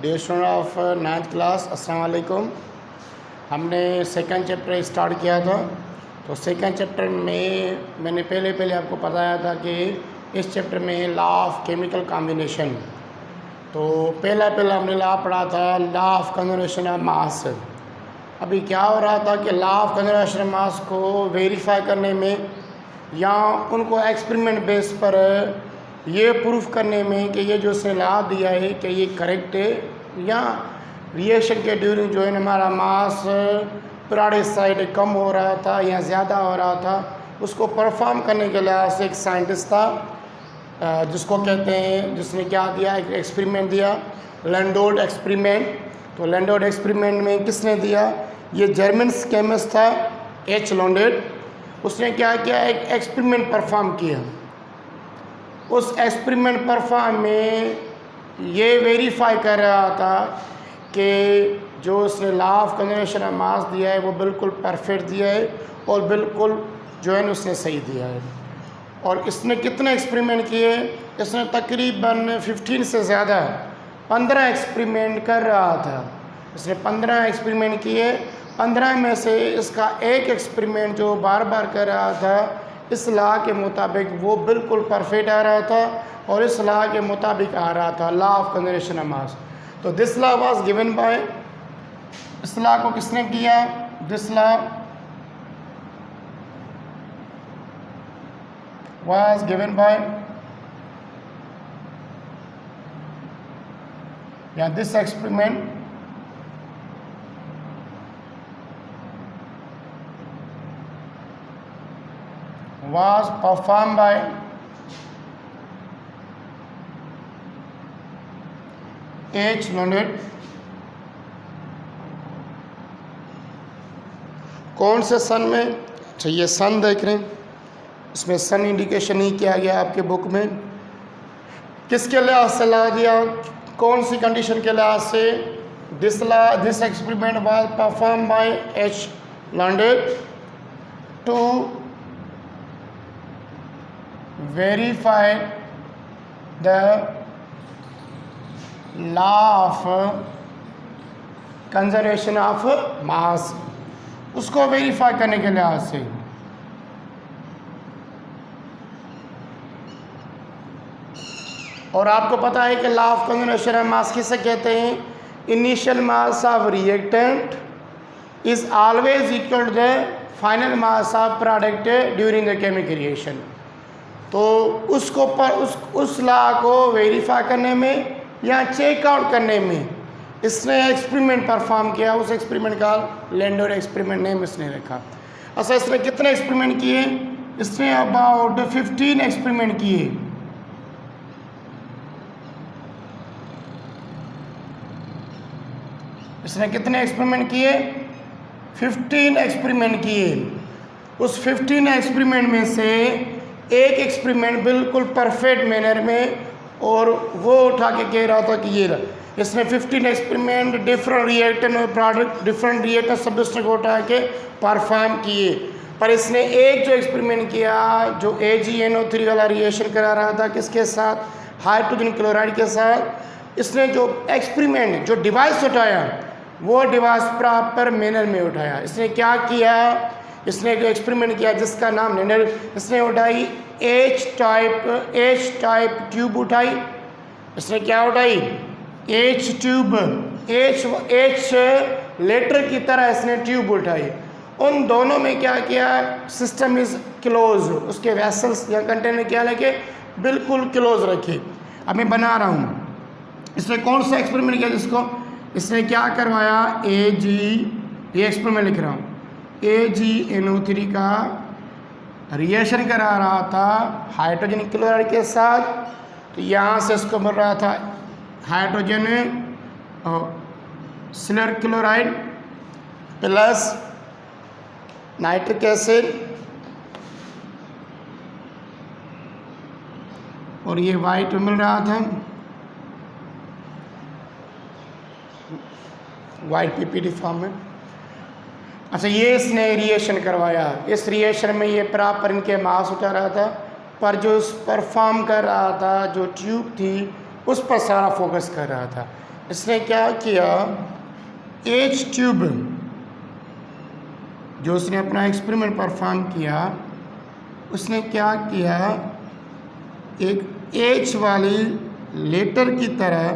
Dear student of 9th class, अस्सलाम वालेकुम। हमने सेकंड चैप्टर स्टार्ट किया था। तो सेकंड चैप्टर में मैंने पहले आपको बताया था कि इस चैप्टर में लॉ ऑफ केमिकल कॉम्बिनेशन। तो पहला हमने लॉ पढ़ा था, लॉ ऑफ कंजर्वेशन ऑफ मास। अभी क्या हो रहा था कि लॉ ऑफ कंजर्वेशन ऑफ मास को वेरीफाई करने में या उनको एक्सपेरिमेंट बेस पर ये प्रूफ करने में कि ये जो उसने लॉ दिया है कि ये करेक्ट है, या रिएक्शन के ड्यूरिंग जो है हमारा मास पीरियोडिक साइड कम हो रहा था या ज़्यादा हो रहा था, उसको परफॉर्म करने के लिहाज से एक साइंटिस्ट था जिसको कहते हैं, जिसने क्या दिया, एक एक्सपेरिमेंट दिया, लैंडोल्ड एक्सपेरिमेंट। तो लैंडोल्ड एक्सपेरिमेंट में किसने दिया? ये जर्मन केमिस्ट था एच लैंडोल्ड। उसने क्या किया, एक एक्सपेरिमेंट परफॉर्म किया। उस एक्सपेरिमेंट परफॉर्म में ये वेरीफाई कर रहा था कि जो उसने लॉ ऑफ कंजर्वेशन ऑफ मास दिया है वो बिल्कुल परफेक्ट दिया है और बिल्कुल जो है उसने सही दिया है। और इसने कितने एक्सपेरिमेंट किए? इसने तकरीबन 15 से ज़्यादा 15 एक्सपेरिमेंट कर रहा था। इसने 15 एक्सपेरिमेंट किए। 15 में से इसका एक एक्सपेरिमेंट जो बार बार कर रहा था, इस लॉ के मुताबिक वो बिल्कुल परफेक्ट आ रहा था और इस लॉ के मुताबिक आ रहा था, law of conservation of mass. तो this law was given by, इस लॉ को किसने किया? This law was given by, या this experiment was performed by H. London। कौन से सन में? अच्छा, ये सन देख रहे हैं, इसमें सन इंडिकेशन नहीं किया गया आपके बुक में। किसके लिहाज से ला दिया, कौन सी कंडीशन के लिहाज से? This experiment was perform by H Landolt to verify the law of conservation of mass, उसको वेरीफाई करने के लिहाज से। और आपको पता है कि law of conservation of mass किसे कहते हैं? Initial mass of reactant is always equal to the final mass of product during the chemical reaction. तो उसको उस लॉ को वेरीफाई करने में या चेकआउट करने में इसने एक्सपेरिमेंट परफॉर्म किया। उस एक्सपेरिमेंट का लैंडोल्ड एक्सपेरिमेंट नेम इसने रखा। अच्छा, इसने कितने एक्सपेरिमेंट किए? इसने अबाउट 15 एक्सपेरिमेंट किए। इसने कितने एक्सपेरिमेंट किए? 15 एक्सपेरिमेंट किए। उस 15 एक्सपेरिमेंट में से एक एक्सपेरिमेंट बिल्कुल परफेक्ट मैनर में, और वो उठा के कह रहा था कि ये रहा। इसने 15 एक्सपेरिमेंट डिफरेंट रिएक्टेंट और प्रोडक्ट, डिफरेंट रिएक्टेंट सब्सटेंस को उठा के परफॉर्म किए। पर इसने एक जो एक्सपेरिमेंट किया जो AgNO3 वाला रिएक्शन करा रहा था, किसके साथ? हाइड्रोजन क्लोराइड के साथ। इसने जो एक्सपेरिमेंट, जो डिवाइस उठाया, वो डिवाइस प्रॉपर मैनर में उठाया। इसने क्या किया? इसने जो एक्सपेरिमेंट किया जिसका नाम लैंडोल्ड, इसने उठाई H टाइप ट्यूब उठाई। इसने क्या उठाई? H ट्यूब, H लेटर की तरह इसने ट्यूब उठाई। उन दोनों में क्या किया? सिस्टम इज क्लोज, उसके वेसल्स या कंटेनर क्या लगे? बिल्कुल क्लोज रखे। अब मैं बना रहा हूँ। इसने कौन सा एक्सपेरिमेंट किया जिसको? इसने क्या करवाया? ये एक्सपेरिमेंट लिख रहा हूँ, AgNO3 का रिएक्शन करा रहा था हाइड्रोजन क्लोराइड के साथ। तो यहाँ से इसको मिल रहा था hydrogen silver chloride plus nitric acid, और ये वाइट मिल रहा था, वाइट PPT फॉर्म में। अच्छा, ये इसने रिएक्शन करवाया। इस रिएक्शन में ये प्रॉपर इनके मास उठा रहा था, पर जो परफॉर्म कर रहा था, जो ट्यूब थी, उस पर सारा फोकस कर रहा था। इसने क्या किया, एच ट्यूब जो उसने अपना एक्सपेरिमेंट परफॉर्म किया, उसने क्या किया, एक एच वाली लेटर की तरह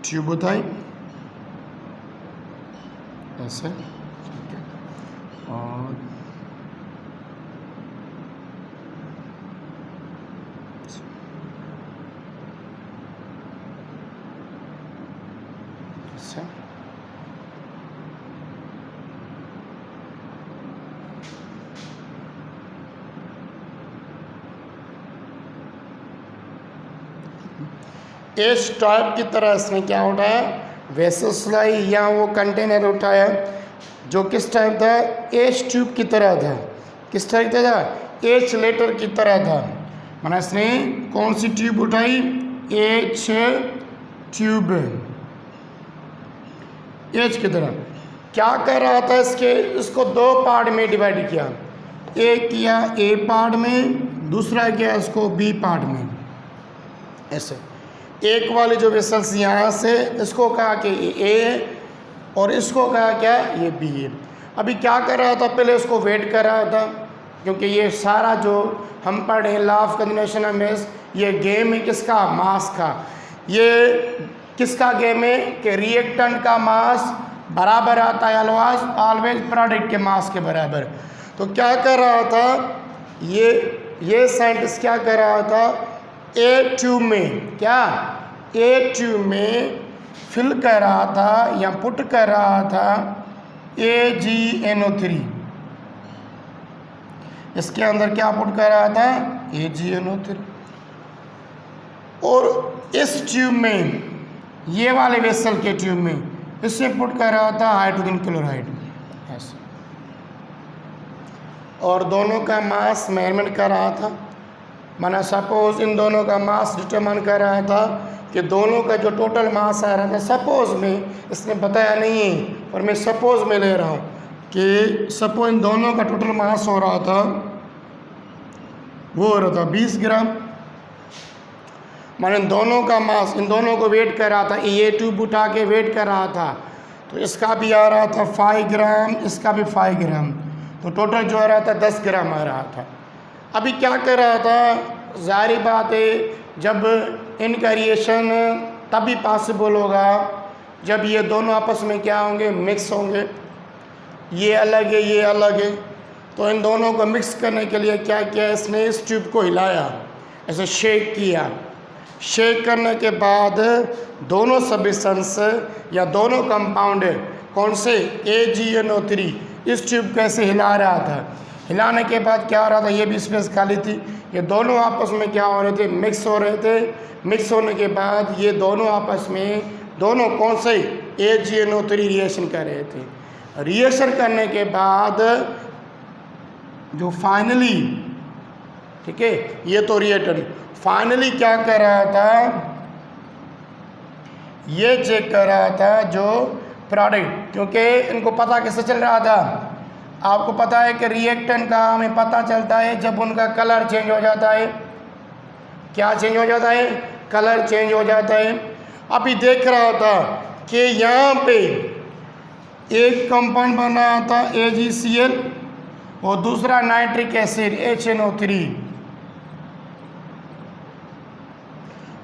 ट्यूब उठाई ऐसे, ठीक है, और ऐसे एच टाइप की तरह इसने क्या उठाया, वेसल्स या वो कंटेनर उठाया जो किस टाइप था, एच ट्यूब की तरह था। किस टाइप का था, एच लेटर की तरह था। माना इसने कौन सी ट्यूब उठाई, एच ट्यूब, एच की तरह। क्या कर रहा था, इसको दो पार्ट में डिवाइड किया, एक किया ए पार्ट में, दूसरा किया इसको बी पार्ट में। ऐसे एक वाले जो वेसल्स यहाँ से, इसको कहा कि ए और इसको कहा क्या, ये बी है। अभी क्या कर रहा था, पहले उसको वेट कर रहा था, क्योंकि ये सारा जो हम पढ़े law of conservation of mass, ये गेम है किसका, मास का। ये किसका गेम है कि रिएक्टेंट का मास बराबर आता है ऑलवेज प्रोडक्ट के मास के बराबर। तो क्या कर रहा था, ये साइंटिस्ट क्या कर रहा था, ए ट्यूब में, क्या ए ट्यूब में फिल कर रहा था या पुट कर रहा था AgNO3। इसके अंदर क्या पुट कर रहा था, AgNO3। और इस ट्यूब में, ये वाले वेसल के ट्यूब में, इससे पुट कर रहा था हाइड्रोजन क्लोराइड। ऐसे और दोनों का मास मेजरमेंट कर रहा था। माना सपोज इन दोनों का मास डिटरमाइन कर रहा था कि दोनों का जो टोटल मास आ रहा था, सपोज में, इसने बताया नहीं है पर मैं सपोज में ले रहा हूँ कि सपोज इन दोनों का टोटल मास हो रहा था, वो हो रहा था 20 ग्राम। माने इन दोनों का मास, इन दोनों को वेट कर रहा था, ये ट्यूब उठा के वेट कर रहा था, तो इसका भी आ रहा था 5 ग्राम, इसका भी 5 ग्राम, तो टोटल जो आ रहा था 10 ग्राम आ रहा था। अभी क्या कर रहा था, जाहिर बात है जब इनका रिएक्शन तभी पॉसिबल होगा जब ये दोनों आपस में क्या होंगे, मिक्स होंगे। ये अलग है, ये अलग है, तो इन दोनों को मिक्स करने के लिए क्या किया, इसने इस ट्यूब को हिलाया, ऐसे शेक किया। शेक करने के बाद दोनों सब्सटेंस या दोनों कंपाउंड, कौन से, AgNO3, इस ट्यूब को ऐसे हिला रहा था। हिलाने के बाद क्या हो रहा था, ये भी स्पेस खाली थी, ये दोनों आपस में क्या हो रहे थे, मिक्स हो रहे थे। मिक्स होने के बाद ये दोनों आपस में, दोनों कौन से, AgNO3 रिएक्शन कर रहे थे। रिएक्शन करने के बाद जो फाइनली, ठीक है, ये तो रिएक्टेंट, फाइनली क्या कर रहा था, ये चेक कर रहा था जो प्रोडक्ट, क्योंकि इनको पता कैसे चल रहा था, आपको पता है कि रिएक्टेंट का हमें पता चलता है जब उनका कलर चेंज हो जाता है। क्या चेंज हो जाता है, कलर चेंज हो जाता है। अभी देख रहा था कि यहाँ पे एक कंपाउंड बना था AgCl और दूसरा नाइट्रिक एसिड HNO3,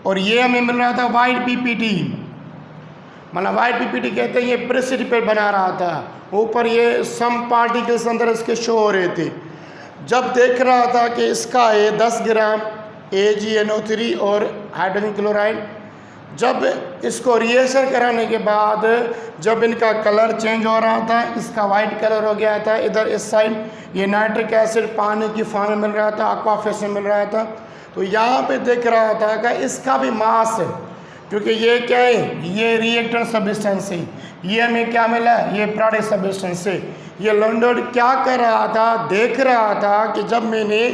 और ये हमें मिल रहा था वाइट PPT। मतलब वाइट PPT कहते हैं, ये प्रेसिपिटेट बना रहा था, ऊपर ये सम पार्टिकल्स अंदर इसके शो हो रहे थे। जब देख रहा था कि इसका है 10 ग्राम AgNO3 और हाइड्रोजन क्लोराइड, जब इसको रिएक्शन कराने के बाद जब इनका कलर चेंज हो रहा था, इसका वाइट कलर हो गया था, इधर इस साइड ये नाइट्रिक एसिड पानी की फॉर्म में मिल रहा था, एक्वा फेस में मिल रहा था। तो यहाँ पे देख रहा था कि इसका भी मास है, क्योंकि ये क्या है, ये रिएक्टेंट सब्सटेंस है, ये हमें क्या मिला, ये प्रोडक्ट सब्सटेंस है। ये लॉन्डोड क्या कर रहा था, देख रहा था कि जब मैंने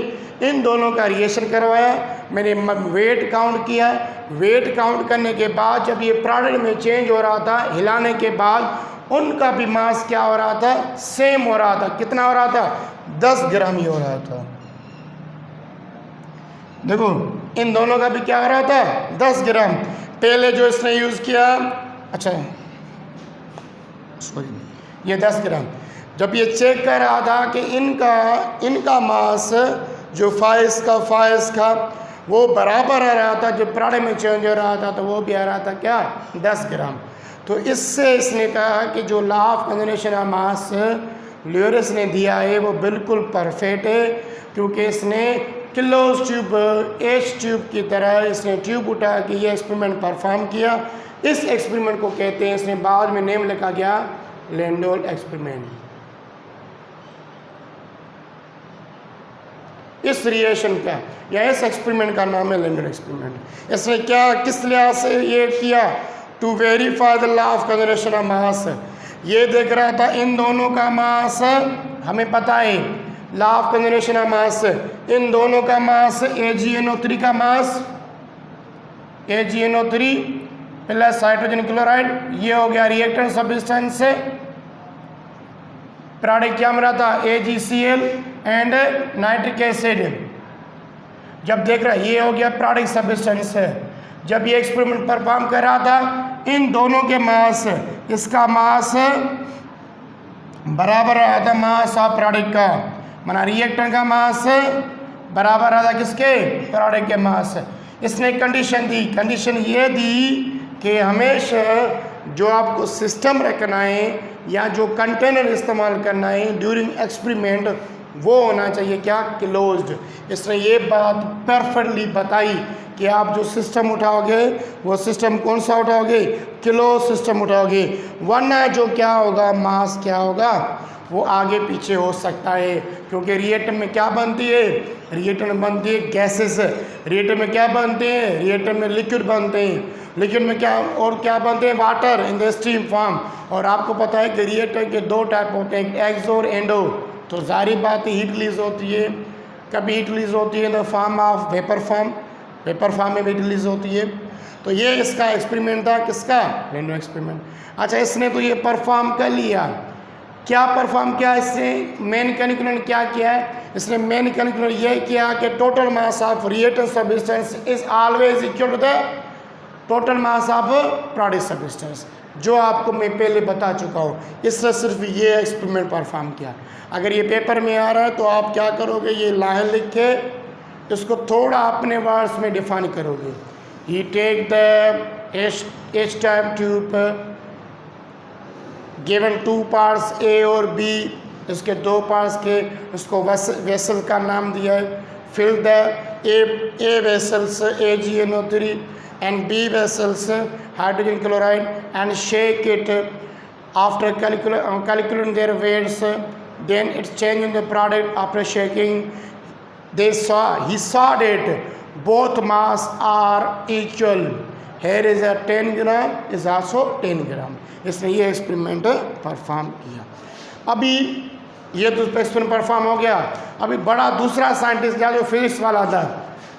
इन दोनों का रिएक्शन करवाया, मैंने वेट काउंट किया, वेट काउंट करने के बाद जब ये प्रोडक्ट में चेंज हो रहा था, हिलाने के बाद उनका भी मास क्या हो रहा था, सेम हो रहा था। कितना हो रहा था, 10 ग्राम ही हो रहा था। देखो इन दोनों का भी क्या हो रहा था 10 ग्राम। पहले जो इसने यूज़ किया, अच्छा सॉरी ये 10 ग्राम, जब ये चेक कर रहा था कि इनका मास जो फाइज का वो बराबर आ रहा था, जो प्रोडक्ट में चेंज हो रहा था तो वो भी आ रहा था क्या 10 ग्राम। तो इससे इसने कहा कि जो law of conservation of mass ल्यूरिस ने दिया है वो बिल्कुल परफेक्ट है, क्योंकि इसने किलोज ट्यूब एच ट्यूब की तरह इसने ट्यूब उठा के ये एक्सपेरिमेंट परफॉर्म किया। इस एक्सपेरिमेंट को कहते हैं, इसने बाद में नेम लिखा गया लैंडोल एक्सपेरिमेंट। इस रिएक्शन का या इस एक्सपेरिमेंट का नाम है लैंडोल एक्सपेरिमेंट। इसने क्या किस लिहाज से ये किया, to verify the law of conservation of mass. ये देख रहा था इन दोनों का मास, हमें पता है law of conservation of mass, इन दोनों का मास AgNO3 का मास AgNO3 प्लस हाइड्रोजन क्लोराइड, ये हो गया रिएक्टेंट सब्सटेंस से। प्रोडक्ट क्या मिला था AgCl एंड नाइट्रिक एसिड। जब देख रहा ये हो गया प्रोडक्ट सब्सटेंस है। जब ये एक्सपेरिमेंट परफॉर्म कर रहा था इन दोनों के मास, इसका मास बराबर रहा था मास ऑफ प्रोडक्ट का, माना रिएक्टेंट का मास बराबर रहा था किसके प्रोडक्ट के मास। इसने कंडीशन दी, कंडीशन ये दी कि हमेशा जो आपको सिस्टम रखना है या जो कंटेनर इस्तेमाल करना है ड्यूरिंग एक्सपेरिमेंट वो होना चाहिए क्या क्लोज्ड। इसने ये बात परफेक्टली बताई कि आप जो सिस्टम उठाओगे वो सिस्टम कौन सा उठाओगे, क्लोज सिस्टम उठाओगे, वरना जो क्या होगा मास क्या होगा वो आगे पीछे हो सकता है। क्योंकि रिएक्टर में क्या बनती है, रिएक्टर में बनती है गैसेस, रिएक्टर में क्या बनते हैं, रिएक्टर में लिक्विड बनते हैं, लिक्विड में क्या और क्या बनते हैं water in the steam form. और आपको पता है कि रिएक्टर के दो टाइप होते हैं, एक्सो और एंडो। तो जारी बात हीट रिलीज होती है, कभी हीट रिलीज होती है in the form of vapour form में भी रिलीज होती है। तो ये इसका एक्सपेरिमेंट था, किसका लैंडोल एक्सपेरिमेंट। अच्छा इसने तो ये परफॉर्म कर लिया, क्या परफॉर्म किया इसने, मेन कैलकुलेशन क्या किया है इसने, मेन कैलकुलेशन ये किया कि total mass of reactant substance is always equal to the total mass of product substance, जो आपको मैं पहले बता चुका हूँ। इसने सिर्फ ये एक्सपेरिमेंट परफॉर्म किया। अगर ये पेपर में आ रहा है तो आप क्या करोगे, ये लाइन लिख के इसको थोड़ा अपने वर्ड्स में डिफाइन करोगे। He take the H type tube given 2 parts A और B, इसके 2 पार्ट्स के, इसको वेसल का नाम दिया है। Fill the A vessels AgNO3 and B vessels hydrogen chloride and shake it. After calculating their weights, then it's changing the product after shaking. He saw that both mass are equal. Here is a 10 gram, is also 10 gram. इसने ये experiment perform किया। अभी ये तो experiment perform हो गया। अभी बड़ा दूसरा साइंटिस्ट था जो फिजिक्स वाला था,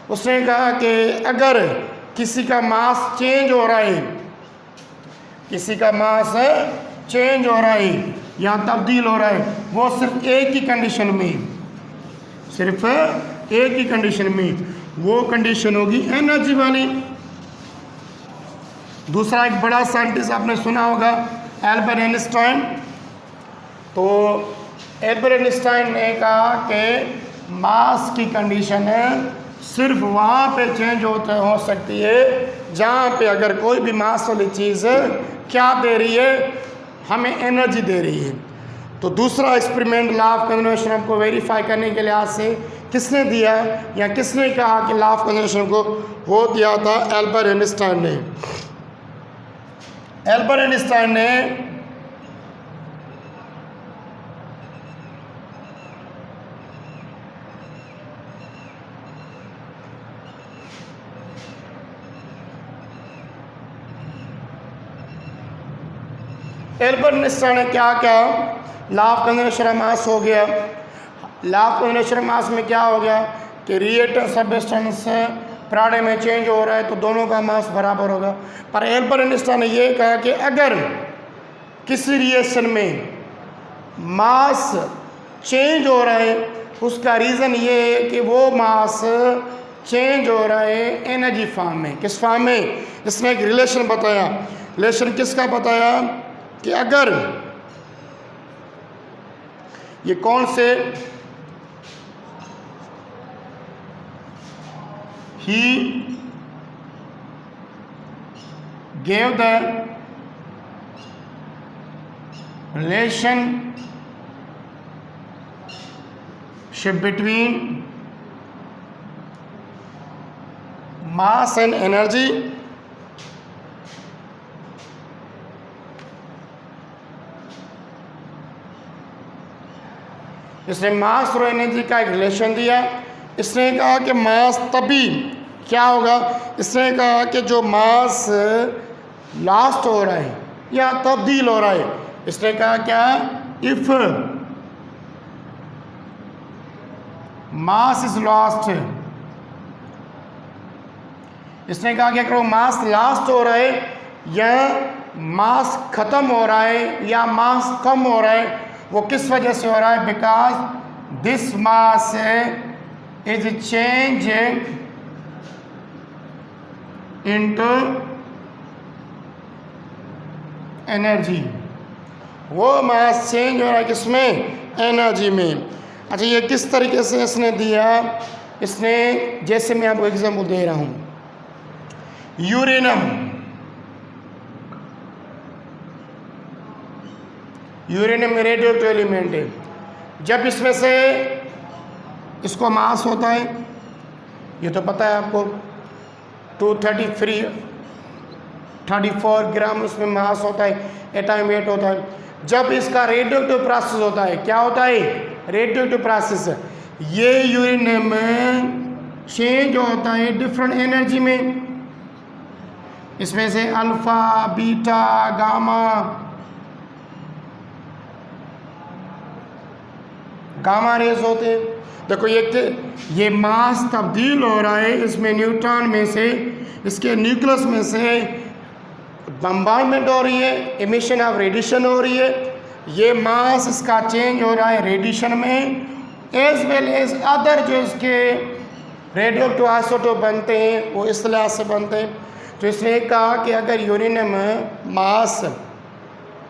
उसने कहा कि अगर किसी का मास चेंज हो रहा है, किसी का मास चेंज हो रहा है या तब्दील हो रहा है, वो सिर्फ एक ही कंडीशन में, सिर्फ एक ही कंडीशन में, वो कंडीशन होगी एनर्जी वाली। दूसरा एक बड़ा साइंटिस्ट आपने सुना होगा एल्बर्ट आइंस्टाइन। तो एल्बर्ट आइंस्टाइन ने कहा कि मास की कंडीशन है सिर्फ वहाँ पे चेंज हो सकती है जहाँ पे अगर कोई भी मास वाली चीज़ क्या दे रही है, हमें एनर्जी दे रही है। तो दूसरा एक्सपेरिमेंट लॉ ऑफ कंजर्वेशन को वेरीफाई करने के लिहाज से किसने दिया या किसने कहा कि लॉ ऑफ कंजर्वेशन को, वो दिया था एल्बर्ट आइंस्टाइन ने। एल्बर्ट आइंस्टाइन ने एल्बर्ट आइंस्टाइन ने क्या किया, लॉ ऑफ कंजर्वेशन ऑफ मास हो गया। लॉ ऑफ कंजर्वेशन ऑफ मास में क्या हो गया कि रिएक्टेंट सब्सटेंस प्रोडक्ट में चेंज हो रहा है तो दोनों का मास बराबर होगा। पर एल्बर्ट आइंस्टाइन ने ये कहा कि अगर किसी रिएक्शन में मास चेंज हो रहा है उसका रीज़न ये है कि वो मास चेंज हो रहा है एनर्जी फॉर्म में। किस फॉर्म में? इसने एक रिलेशन बताया। रिलेशन किसका बताया कि अगर ये कौन से he gave the relationship between mass and energy इसने मास और एनर्जी का एक रिलेशन दिया। इसने कहा कि मास तभी क्या होगा, इसने कहा कि जो मास लास्ट हो रहा है या तब्दील हो रहा है, इसने कहा क्या, इफ मास इज लॉस्ट, इसने कहा कि अगर वो मास लास्ट हो रहा है या मास ख़त्म हो रहा है या मास कम हो रहा है, वो किस वजह से हो रहा है, because this mass is change into energy. वो मास चेंज हो रहा है किसमें, एनर्जी में। अच्छा, ये किस तरीके से इसने दिया, इसने जैसे मैं आपको एग्जांपल दे रहा हूँ, यूरेनियम रेडियो एक्टिव एलिमेंट है। जब इसमें से इसको मास होता है, ये तो पता है आपको, 234 ग्राम इसमें मास होता है, एटॉमिक वेट होता है। जब इसका रेडियो एक्टिव प्रोसेस होता है, क्या होता है, रेडियो एक्टिव प्रोसेस, ये यूरेनियम में चेंज होता है डिफरेंट एनर्जी में। इसमें से अल्फा, बीटा, गामा रेज होते हैं। देखो ये मास तब्दील हो रहा है, इसमें न्यूट्रॉन में से, इसके न्यूक्लियस में से बम्बार्डमेंट हो रही है, एमिशन ऑफ रेडिएशन हो रही है। ये मास इसका चेंज हो रहा है रेडिएशन में, एज वेल एज अदर जो इसके रेडियो एक्टिव आइसोटोप बनते हैं वो इस तरह से बनते हैं। तो इसने कहा कि अगर यूरेनियम मास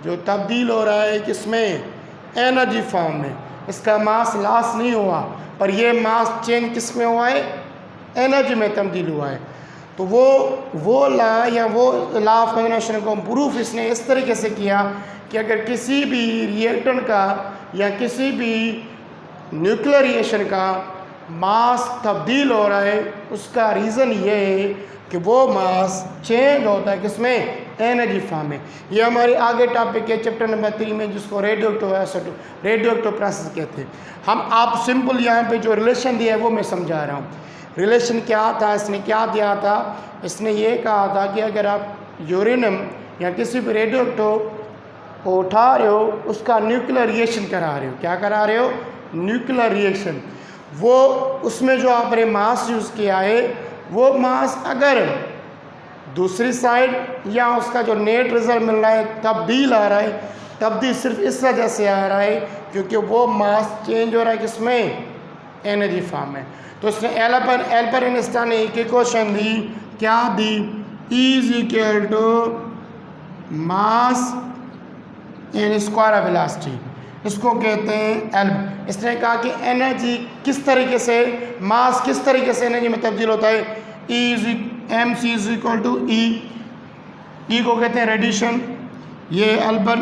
जो तब्दील हो रहा है किसमें, एनर्जी फॉर्म में, इसका मास लॉस नहीं हुआ, पर ये मास चेंज किस में हुआ है, एनर्जी में तब्दील हुआ है। तो वो ला या वो लॉ ऑफ कन्जर्वेशन को प्रूफ इसने इस तरीके से किया कि अगर किसी भी रिएक्टेंट का या किसी भी न्यूक्लियर रिएक्शन का मास तब्दील हो रहा है, उसका रीज़न ये है कि वो मास चेंज होता है किसमें, एनर्जी फॉर्म में। ये हमारे आगे टॉपिक है चैप्टर नंबर 3 में, जिसको रेडियो एक्टिव प्रोसेस कहते हैं। हम आप सिंपल यहाँ पे जो रिलेशन दिया है वो मैं समझा रहा हूँ। रिलेशन क्या था, इसने क्या दिया था, इसने ये कहा था कि अगर आप यूरेनियम या किसी भी रेडियो एक्टिव को उठा रहे हो, उसका न्यूक्लियर रिएक्शन करा रहे हो, क्या करा रहे हो, न्यूक्लियर रिएक्शन, वो उसमें जो आपने मास यूज़ किया है, वो मास अगर दूसरी साइड या उसका जो नेट रिजल्ट मिल रहा है तब्दील आ रहा है, तब्दील सिर्फ इस वजह से आ रहा है क्योंकि वो मास चेंज हो रहा है किसमें, एनर्जी फॉर्म में। तो इसने एल्बर्ट आइंस्टाइन ने एक इक्वेशन दी, क्या दी, is equal to mass and square of velocity, इसको कहते हैं एल्ब। इसने कहा कि एनर्जी किस तरीके से, मास किस तरीके से एनर्जी में तब्दील होता है, M C is equal to E को कहते हैं रेडिएशन। ये एल्बर्ट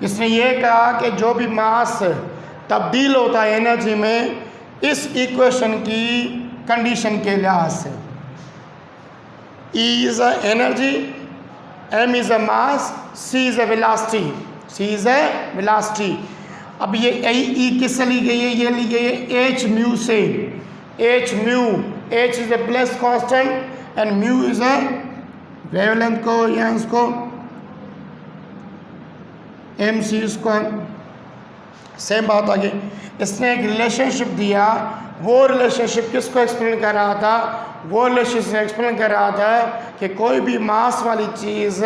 इसने ये कहा कि जो भी मास तब्दील होता है एनर्जी में, इस इक्वेशन की कंडीशन के लिहाज से, E is a energy, M is a mass, C is a velocity, C is a velocity। अब ये E किससे ली गई है, ये ली गई है H म्यू से, H mu, H is a plus constant and mu is a wavelength को या इसको MC स्क्वायर, सेम बात आ गई। इसने एक रिलेशनशिप दिया, वो रिलेशनशिप किसको एक्सप्लेन कर रहा था, वो रिलेशनशिप एक्सप्लेन कर रहा था कि कोई भी मास वाली चीज़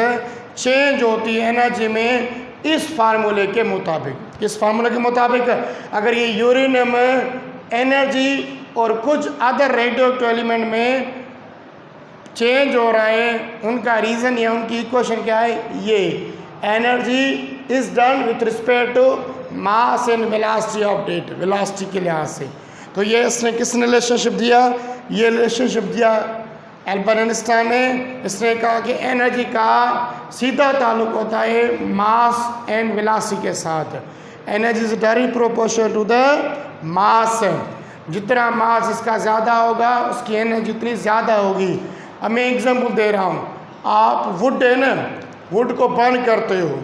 चेंज होती है एनर्जी में इस फार्मूले के मुताबिक, किस फार्मूले के मुताबिक, अगर ये यूरेनियम एनर्जी और कुछ अदर रेडियो एक्टिव एलिमेंट में चेंज हो रहा है, उनका रीज़न या उनकी इक्वेशन क्या है, ये energy is done with respect to mass and velocity of that, velocity के लिहाज से। तो ये इसने किसने रिलेशनशिप दिया, ये रिलेशनशिप दिया एल्बर्ट आइंस्टाइन ने। इसने कहा कि एनर्जी का सीधा ताल्लुक होता है मास एंड वेलोसिटी के साथ। Energy is directly proportional to the mass, जितना मास इसका ज़्यादा होगा उसकी एनर्जी उतनी ज़्यादा होगी। अब मैं एग्जांपल दे रहा हूँ, आप वुड है ना, वुड को बर्न करते हो,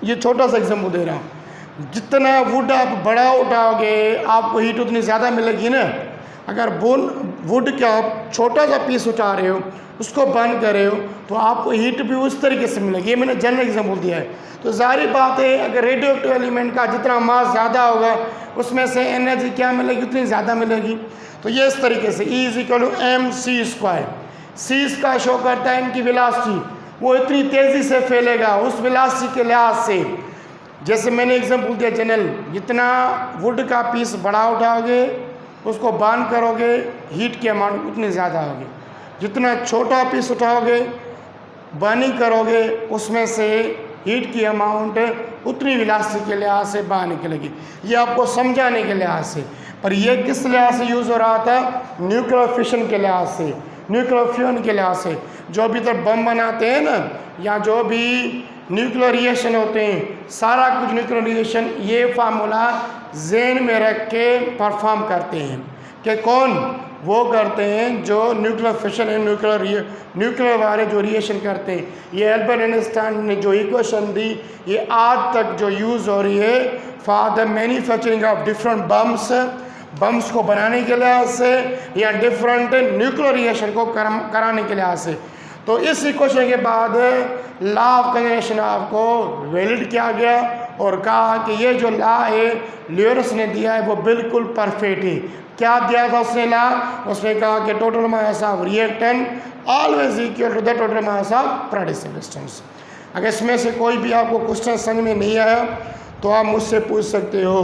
ये छोटा सा एग्जांपल दे रहा हूँ, जितना वुड आप बड़ा उठाओगे आपको हीट उतनी ज़्यादा मिलेगी ना। अगर वुड का आप छोटा सा पीस उठा रहे हो, उसको बर्न कर रहे हो, तो आपको हीट भी उस तरीके से मिलेगी। ये मैंने जनरल एग्जांपल दिया है। तो जाहिर बात है अगर रेडियो एक्टिव एलिमेंट का जितना मास ज़्यादा होगा उसमें से एनर्जी क्या मिलेगी, उतनी ज़्यादा मिलेगी। तो ये इस तरीके से E = mc²। सी इसका शो करता है इनकी वेलोसिटी, वो इतनी तेज़ी से फैलेगा उस वेलोसिटी के लिहाज से। जैसे मैंने एग्जांपल दिया जनरल, जितना वुड का पीस बड़ा उठाओगे उसको बर्न करोगे, हीट की अमाउंट उतनी ज़्यादा होगी। जितना छोटा पीस उठाओगे बर्निंग करोगे उसमें से हीट की अमाउंट उतनी वेलोसिटी के लिहाज से बाहर निकलेगी। ये आपको समझाने के लिहाज से, पर ये किस लिहाज से यूज़ हो रहा था, न्यूक्लियर फिशन के लिहाज से, न्यूक्लियर फ्यूजन के लिहाज से। जो भी तो बम बनाते हैं ना, या जो भी न्यूक्लियर रिएक्शन होते हैं, सारा कुछ न्यूक्लियर रिएक्शन ये फार्मूला ज़हन में रख के परफॉर्म करते हैं। कि कौन वो करते हैं जो न्यूक्लियर फिशन है, न्यूक्लियर वाले जो रिएक्शन करते हैं। ये एल्बर्ट आइंस्टाइन ने जो इक्वेशन दी, ये आज तक जो यूज़ हो रही है for the manufacturing of different bombs को बनाने के लिहाज से, या डिफरेंट न्यूक्लियर रिएक्शन को कराने के लिहाज से। तो इस इक्वेशन के बाद लॉ ऑफ कंजर्वेशन को वैलिड किया गया और कहा कि ये जो लॉ है ल्यूरस ने दिया है वो बिल्कुल परफेक्ट है। क्या दिया था उसने लॉ, उसने कहा कि total mass of reactant always equal to the total mass of participants. अगर इसमें से कोई भी आपको क्वेश्चन समझ में नहीं आया तो आप मुझसे पूछ सकते हो।